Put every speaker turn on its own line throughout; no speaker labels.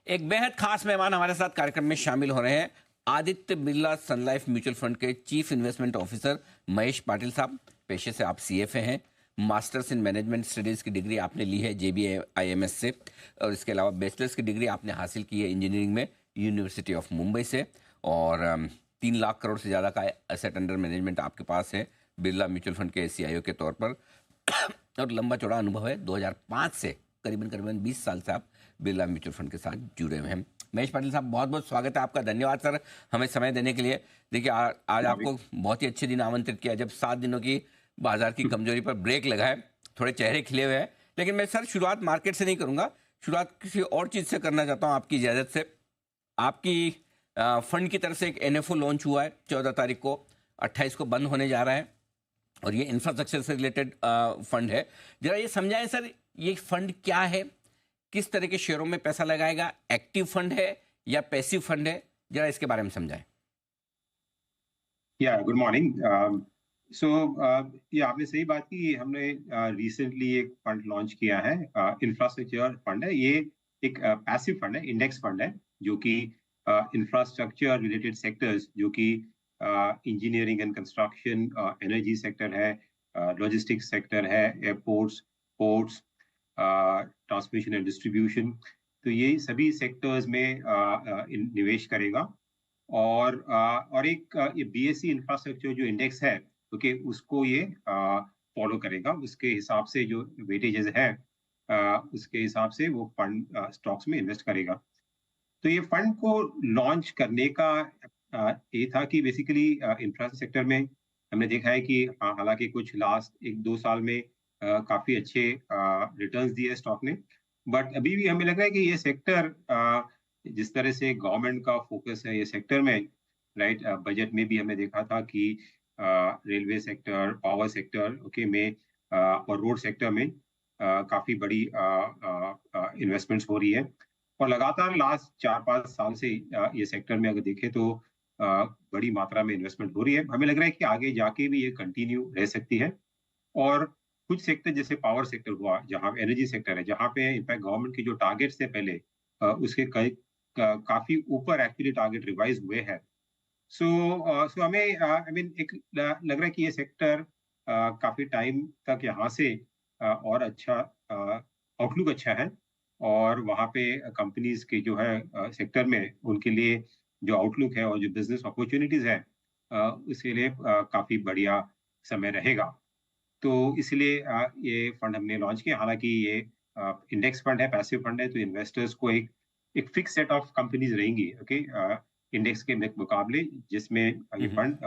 एक बेहद खास मेहमान हमारे साथ कार्यक्रम में शामिल हो रहे हैं। आदित्य बिरला सन लाइफ म्यूचुअल फंड के chief investment officer Mahesh Patil साहब। पेशे से आप सीएफए हैं। मास्टर्स इन मैनेजमेंट स्टडीज की डिग्री आपने ली है JBIMS से, और इसके अलावा बैचलर्स की डिग्री आपने हासिल की है इंजीनियरिंग में यूनिवर्सिटी ऑफ मुंबई से। और 3 लाख करोड़ से ज़्यादा का एसेट अंडर मैनेजमेंट आपके पास है बिरला म्यूचुअल फंड के CIO के तौर पर। और लंबा चौड़ा अनुभव है। 2005 से करीबन 20 साल से आप बिरला म्यूचुअल फंड के साथ जुड़े हुए हैं। महेश पाटिल साहब, बहुत बहुत स्वागत है आपका। धन्यवाद सर हमें समय देने के लिए। देखिए आज आपको बहुत ही अच्छे दिन आमंत्रित किया जब 7 दिनों की बाजार की कमजोरी पर ब्रेक लगा है, थोड़े चेहरे खिले हुए हैं। लेकिन मैं सर शुरुआत मार्केट से नहीं करूंगा, शुरुआत किसी और चीज़ से करना चाहता हूं आपकी इजाज़त से। आपकी फंड की तरफ से एक NFO लॉन्च हुआ है 14 तारीख को, 28 को बंद होने जा रहा है, और ये इंफ्रास्ट्रक्चर से रिलेटेड फंड है। जरा ये समझाएं सर, ये फंड क्या है, किस तरह के शेयरों में पैसा लगाएगा, एक्टिव फंड है या पैसिव फंड है, जरा इसके बारे में समझाएं।
Good morning. सो ये आपने सही बात की। हमने रिसेंटली एक फंड लॉन्च किया है, इंफ्रास्ट्रक्चर फंड है। ये एक पैसिव फंड है, इंडेक्स फंड है, जो कि इंफ्रास्ट्रक्चर रिलेटेड सेक्टर्स, जो कि engineering and construction, energy sector है, लॉजिस्टिक्स सेक्टर है, airports, ports, transmission and distribution, तो ये सभी सेक्टर्स में निवेश करेगा। और एक ये BSE इंफ्रास्ट्रक्चर जो इंडेक्स है, ओके, उसको ये फॉलो करेगा। उसके हिसाब से जो वेटेजेस है, उसके हिसाब से वो फंड स्टॉक्स में इन्वेस्ट करेगा। तो ये फंड को लॉन्च करने का ये था कि बेसिकली इंफ्रास्ट्रक्चर सेक्टर में हमने देखा है कि हालांकि कुछ लास्ट 1-2 साल में काफी अच्छे रिटर्न्स दिए स्टॉक ने, बट अभी भी हमें लग रहा है कि ये सेक्टर, जिस तरह से गवर्नमेंट का फोकस है ये सेक्टर में, राइट, बजट में भी हमने देखा था कि railway sector, power sector, okay, में और रोड सेक्टर में काफी बड़ी इन्वेस्टमेंट्स हो रही है। और लगातार लास्ट 4-5 साल से ये सेक्टर में अगर देखें तो बड़ी मात्रा में इन्वेस्टमेंट हो रही है। हमें लग रहा है कि आगे जाके भी ये कंटिन्यू रह सकती है। और कुछ सेक्टर जैसे पावर सेक्टर हुआ, जहाँ एनर्जी सेक्टर है, जहाँ पे इनफैक्ट गवर्नमेंट के जो टारगेट्स थे पहले, उसके काफी ऊपर एक्चुअली टारगेट रिवाइज हुए हैं। सो हमें आई मीन एक लग रहा है कि ये सेक्टर काफी टाइम तक यहाँ से और अच्छा आउटलुक अच्छा है। और वहाँ पे कंपनीज के जो है सेक्टर में उनके लिए जो आउटलुक है और जो बिजनेस अपॉर्चुनिटीज है, उसके लिए काफी बढ़िया समय रहेगा। तो इसलिए ये फंड हमने लॉन्च किया। हालांकि ये इंडेक्स फंड है, पैसिव फंड है, तो इन्वेस्टर्स को एक फिक्स सेट ऑफ कंपनीज रहेंगी, ओके, इंडेक्स के मुकाबले, जिसमें ये फंड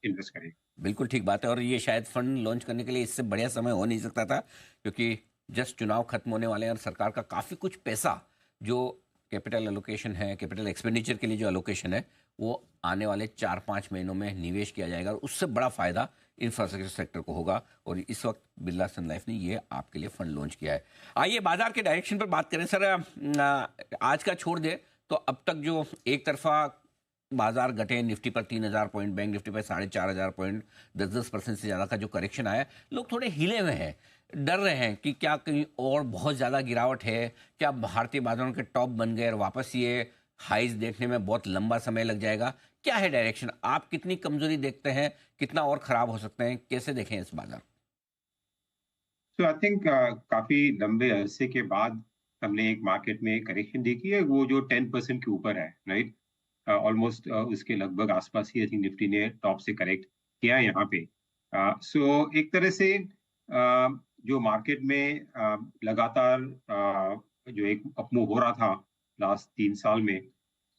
इन्वेस्ट करेगा।
बिल्कुल ठीक बात है। और ये शायद फंड लॉन्च करने के लिए इससे बढ़िया समय हो नहीं सकता था, क्योंकि जस्ट चुनाव खत्म होने वाले हैं और सरकार का काफ़ी कुछ पैसा जो कैपिटल एलोकेशन है, कैपिटल एक्सपेंडिचर के लिए जो एलोकेशन है, वो आने वाले 4-5 महीनों में निवेश किया जाएगा, और उससे बड़ा फायदा इंफ्रास्ट्रक्चर सेक्टर को होगा। और इस वक्त बिरला सन लाइफ ने ये आपके लिए फंड लॉन्च किया है। आइए बाजार के डायरेक्शन पर बात करें सर। आज का छोड़ दे तो अब तक जो एक तरफा बाजार घटे, निफ्टी पर 3,000 पॉइंट, बैंक निफ्टी पर 4,500 पॉइंट, 10% से ज़्यादा का जो करेक्शन आया, लोग थोड़े हिले हुए हैं, डर रहे हैं कि क्या कहीं और बहुत ज़्यादा गिरावट है, क्या भारतीय बाजारों के टॉप बन गए और वापस ये हाइज देखने में बहुत लंबा समय लग जाएगा। क्या है डायरेक्शन, आप कितनी कमजोरी देखते हैं, कितना और खराब हो सकते हैं, कैसे देखें इस बाजार?
तो आई थिंक काफी लंबे अरसे के बाद हमने एक मार्केट में करेक्शन देखी है, वो जो 10% के ऊपर है, राइट, ऑलमोस्ट उसके लगभग आसपास ही आई थिंक निफ्टी ने टॉप से करेक्ट किया है यहाँ पे। सो एक तरह से जो मार्केट में लगातार जो एक अपमूव हो रहा था लास्ट 3 साल में,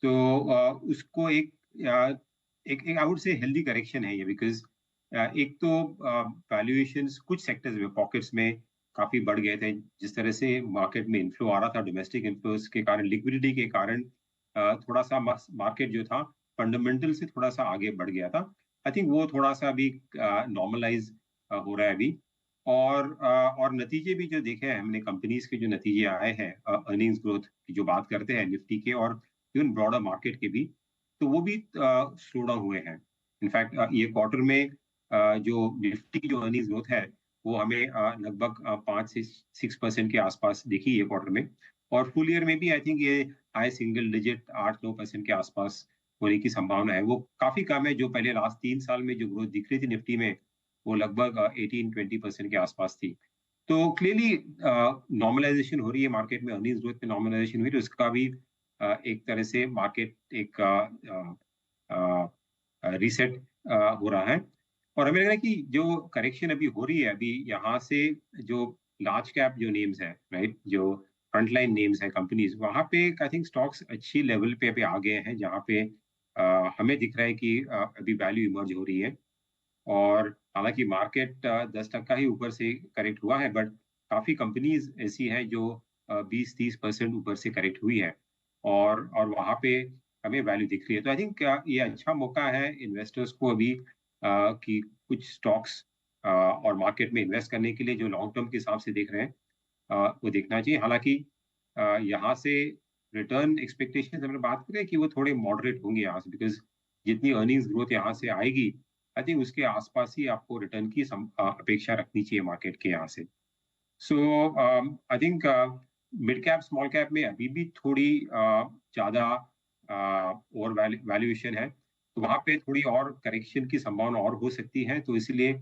तो उसको एक I would say healthy correction है ये, बिकॉज एक तो वैल्यूएशंस कुछ सेक्टर्स में, पॉकेट्स में काफी बढ़ गए थे। जिस तरह से मार्केट में इन्फ्लो आ रहा था, डोमेस्टिक इन्फ्लोस के कारण, लिक्विडिटी के कारण, थोड़ा सा मार्केट जो था फंडामेंटल से थोड़ा सा आगे बढ़ गया था। आई थिंक वो थोड़ा सा अभी नॉर्मलाइज हो रहा है अभी। और नतीजे भी जो देखे हैं हमने, कंपनीज के जो नतीजे आए हैं, अर्निंग्स ग्रोथ की जो बात करते हैं निफ्टी के और इवन ब्रॉडर मार्केट के भी, तो वो भी स्लो डाउन हुए हैं। इनफैक्ट ये क्वार्टर में जो निफ्टी की जो अर्निंग्स ग्रोथ है, वो हमें लगभग 5 से 6% के आसपास दिखी ये क्वार्टर में। और फुल ईयर में भी आई थिंक ये हाई सिंगल डिजिट 8-9% के आसपास होने की संभावना है। वो काफी कम है, जो पहले लास्ट 3 साल में जो ग्रोथ दिख रही थी निफ्टी में, वो लगभग 18-20% के आसपास थी। तो क्लियरली नॉर्मलाइजेशन हो रही है मार्केट में, अर्निंग्स ग्रोथ में नॉर्मलाइजेशन हुई, तो इसका भी एक तरह से मार्केट एक रीसेट हो रहा है। और हमें लग रहा है कि जो करेक्शन अभी हो रही है, अभी यहाँ से जो लार्ज कैप जो नेम्स है, राइट, जो फ्रंटलाइन नेम्स है कंपनीज, वहाँ पे आई थिंक स्टॉक्स अच्छी लेवल पे अभी आ गए हैं, जहाँ पे हमें दिख रहा है कि अभी वैल्यू इमर्ज हो रही है। और हालांकि मार्केट 10% ही ऊपर से करेक्ट हुआ है, बट काफी कंपनीज ऐसी हैं जो 20-30% ऊपर से करेक्ट हुई है, और वहाँ पे हमें वैल्यू दिख रही है। तो आई थिंक ये अच्छा मौका है इन्वेस्टर्स को अभी कि कुछ स्टॉक्स और मार्केट में इन्वेस्ट करने के लिए जो लॉन्ग टर्म के हिसाब से देख रहे हैं, वो देखना चाहिए। हालांकि यहाँ से रिटर्न एक्सपेक्टेशन हमने बात करें कि वो थोड़े मॉडरेट होंगे यहाँ से, बिकॉज जितनी अर्निंग्स ग्रोथ यहाँ से आएगी, आई थिंक उसके आसपास ही आपको रिटर्न की अपेक्षा रखनी चाहिए मार्केट के यहाँ से। So I think mid cap small cap में अभी भी थोड़ी ज्यादा और वैल्यूएशन है, तो वहाँ पे थोड़ी और करेक्शन की संभावना और हो सकती है। तो इसीलिए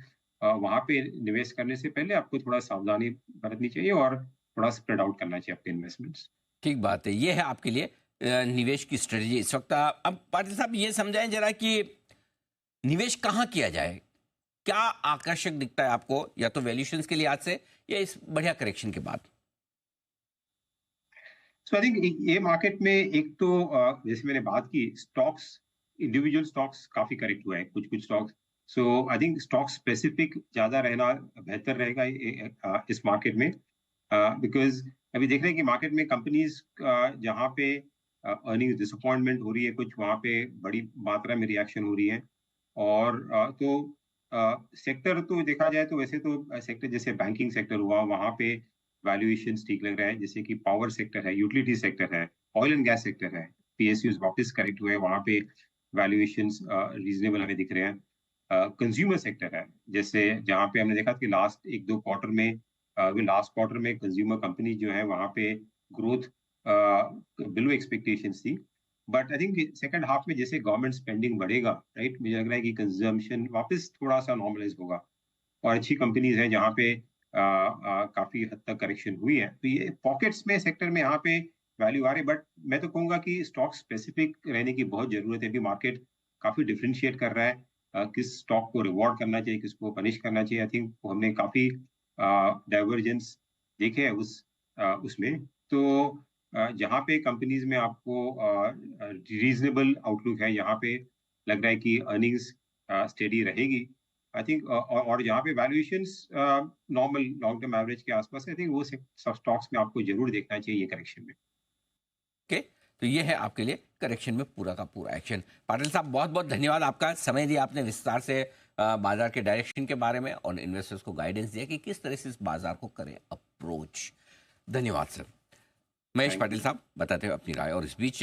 वहाँ पे निवेश करने से पहले आपको थोड़ा सावधानी बरतनी चाहिए और थोड़ा स्प्रेड आउट करना चाहिए आपके इन्वेस्टमेंट्स।
ठीक बात है, ये है आपके लिए निवेश की स्ट्रेटजी इस वक्त। अब पाटिल साहब ये समझाएं जरा कि निवेश कहाँ किया जाए, क्या आकर्षक दिखता है आपको, या तो वैल्यूएशंस के लिहाज से या इस बढ़िया करेक्शन के बाद?
सो आई थिंक ये मार्केट में एक तो जैसे मैंने बात की, स्टॉक्स, इंडिविजुअल स्टॉक्स काफी करेक्ट हुए हैं, कुछ कुछ stocks. So I think stock specific ज्यादा रहना बेहतर रहेगा इस मार्केट में, बिकॉज अभी देख रहे हैं कि मार्केट में कंपनीज जहाँ पे अर्निंग डिसअपॉइंटमेंट हो रही है, कुछ वहाँ पे बड़ी मात्रा में रिएक्शन हो रही है। और सेक्टर तो देखा जाए तो वैसे तो सेक्टर जैसे बैंकिंग सेक्टर हुआ, वहाँ पे वैल्यूएशन ठीक लग रहा है, जैसे कि पावर सेक्टर है, यूटिलिटी सेक्टर है, ऑयल एंड गैस सेक्टर है, पीएसयूज वापस करेक्ट हुए, वहाँ पे वैल्यूएशंस रीजनेबल हमें दिख रहे हैं। कंज्यूमर सेक्टर है, जैसे जहाँ पे हमने देखा कि लास्ट 1-2 क्वार्टर में, लास्ट क्वार्टर में कंज्यूमर कंपनी जो है वहाँ पे ग्रोथ बिलो एक्सपेक्टेशंस थी। But I think second half में जैसे गवर्नमेंट स्पेंडिंग बढ़ेगा, राइट, मुझे लग रहा है कि कंजम्पशन वापस थोड़ा सा नॉर्मलाइज होगा, और अच्छी कंपनीज हैं जहाँ पे काफी हद तक करेक्शन हुई है। तो ये पॉकेट्स में सेक्टर में यहाँ पे वैल्यू आ रही है, बट मैं तो कहूंगा कि स्टॉक स्पेसिफिक रहने की बहुत जरूरत है। अभी मार्केट काफी डिफरेंशिएट कर रहा है, किस स्टॉक को रिवॉर्ड करना चाहिए, किसको पनिश करना चाहिए। आई थिंक हमने काफी डाइवर्जेंस देखे हैं उसमें। तो जहाँ पे कंपनीज में आपको रीजनेबल आउटलुक है, यहाँ पे लग रहा है कि अर्निंग्स स्टेडी रहेगी, आई थिंक। और जहाँ पे valuations normal long term average के आसपास है, आई थिंक वो सब स्टॉक्स में आपको जरूर देखना चाहिए करेक्शन में।
ओके, तो ये है आपके लिए करेक्शन में पूरा का पूरा एक्शन। पाटिल साहब, बहुत बहुत धन्यवाद, आपका समय दिया आपने, विस्तार से बाजार के डायरेक्शन के बारे में और इन्वेस्टर्स को गाइडेंस दिया कि किस तरह से इस बाजार को करें अप्रोच। धन्यवाद sir. Mahesh
thank
Patil
you.
साहब बताते हुए अपनी राय। और इस बीच